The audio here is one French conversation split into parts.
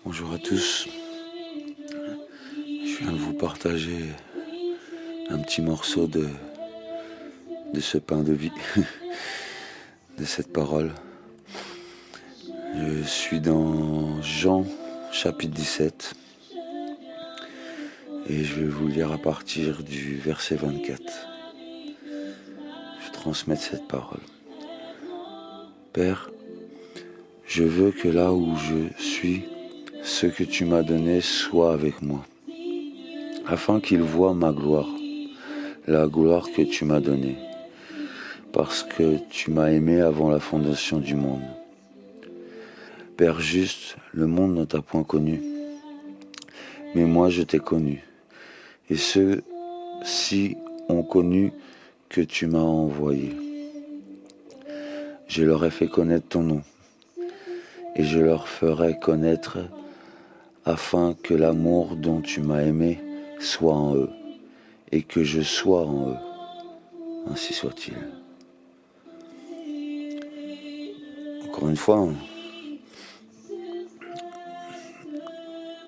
Bonjour à tous, je viens de vous partager un petit morceau de ce pain de vie, de cette parole. Je suis dans Jean chapitre 17 et je vais vous lire à partir du verset 24. Je transmets cette parole. Père, je veux que là où je suis, ce que tu m'as donné soit avec moi, afin qu'ils voient ma gloire, la gloire que tu m'as donnée, parce que tu m'as aimé avant la fondation du monde. Père juste, le monde ne t'a point connu, mais moi je t'ai connu, et ceux-ci ont connu que tu m'as envoyé. Je leur ai fait connaître ton nom, et je leur ferai connaître afin que l'amour dont tu m'as aimé soit en eux, et que je sois en eux. Ainsi soit-il. Encore une fois,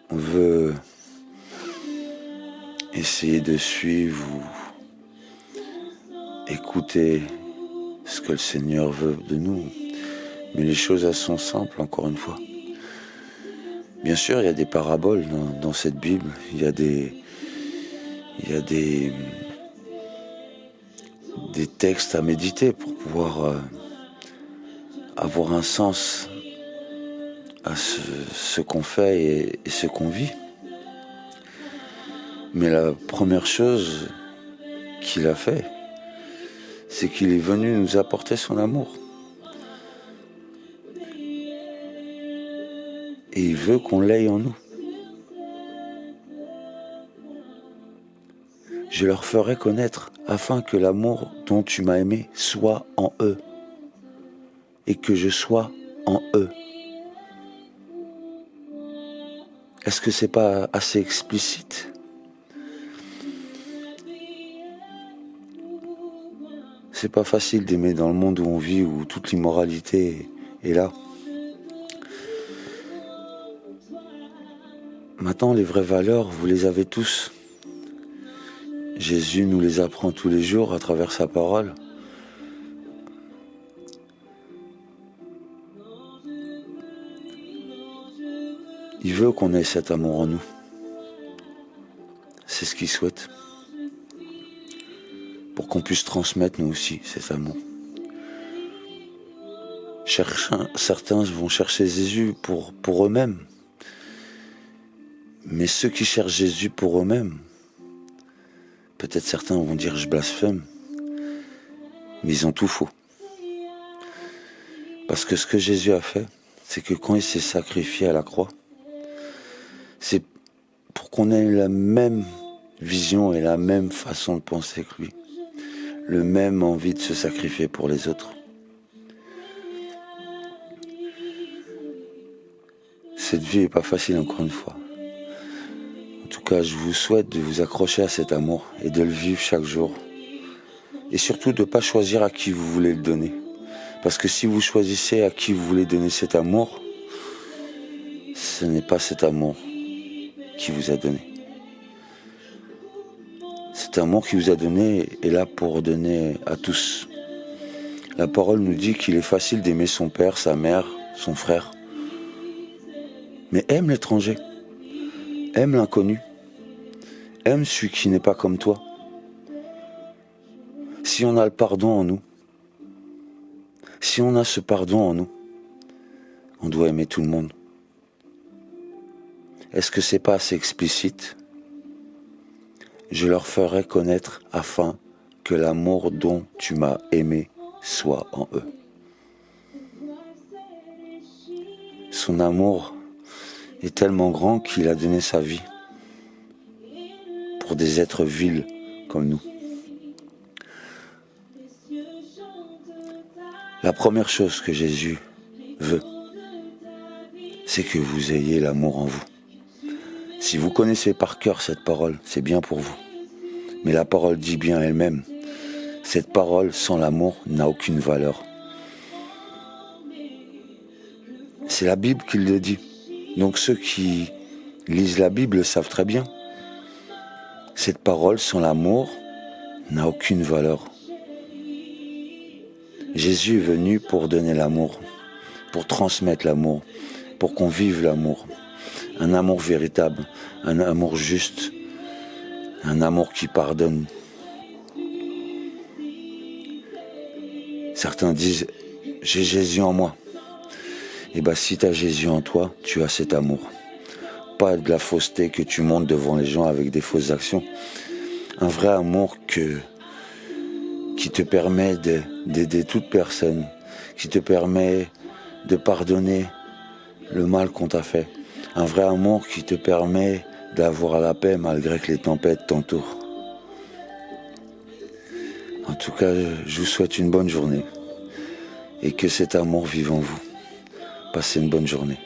on veut essayer de suivre ou écouter ce que le Seigneur veut de nous. Mais les choses, elles sont simples, encore une fois. Bien sûr, il y a des paraboles dans cette Bible. Il y a des textes à méditer pour pouvoir avoir un sens à ce qu'on fait et ce qu'on vit. Mais la première chose qu'il a fait, c'est qu'il est venu nous apporter son amour. Et il veut qu'on l'ait en nous. Je leur ferai connaître afin que l'amour dont tu m'as aimé soit en eux et que je sois en eux. Est-ce que c'est pas assez explicite? C'est pas facile d'aimer dans le monde où on vit, où toute l'immoralité est là. Maintenant, les vraies valeurs, vous les avez tous. Jésus nous les apprend tous les jours à travers sa parole. Il veut qu'on ait cet amour en nous. C'est ce qu'il souhaite. Pour qu'on puisse transmettre nous aussi cet amour. Certains vont chercher Jésus pour eux-mêmes. Mais ceux qui cherchent Jésus pour eux-mêmes, peut-être certains vont dire je blasphème, mais ils ont tout faux. Parce que ce que Jésus a fait, c'est que quand il s'est sacrifié à la croix, c'est pour qu'on ait la même vision et la même façon de penser que lui. Le même envie de se sacrifier pour les autres. Cette vie n'est pas facile, encore une fois. En tout cas, je vous souhaite de vous accrocher à cet amour et de le vivre chaque jour. Et surtout de ne pas choisir à qui vous voulez le donner. Parce que si vous choisissez à qui vous voulez donner cet amour, ce n'est pas cet amour qui vous a donné. Cet amour qui vous a donné est là pour donner à tous. La parole nous dit qu'il est facile d'aimer son père, sa mère, son frère. Mais aime l'étranger, aime l'inconnu, aime celui qui n'est pas comme toi. Si on a le pardon en nous, si on a ce pardon en nous, on doit aimer tout le monde. Est-ce que c'est pas assez explicite? Je leur ferai connaître afin que l'amour dont tu m'as aimé soit en eux. Son amour est tellement grand qu'il a donné sa vie pour des êtres vils comme nous. La première chose que Jésus veut, c'est que vous ayez l'amour en vous. Si vous connaissez par cœur cette parole, c'est bien pour vous. Mais la parole dit bien elle-même, cette parole sans l'amour n'a aucune valeur. C'est la Bible qui le dit. Donc ceux qui lisent la Bible le savent très bien. Cette parole sans l'amour n'a aucune valeur. Jésus est venu pour donner l'amour, pour transmettre l'amour, pour qu'on vive l'amour. Un amour véritable, un amour juste, un amour qui pardonne. Certains disent « j'ai Jésus en moi ». Et bien si tu as Jésus en toi, tu as cet amour. Pas de la fausseté que tu montes devant les gens avec des fausses actions. Un vrai amour qui te permet d'aider toute personne, qui te permet de pardonner le mal qu'on t'a fait. Un vrai amour qui te permet d'avoir la paix malgré que les tempêtes t'entourent. En tout cas, je vous souhaite une bonne journée et que cet amour vive en vous. Passez une bonne journée.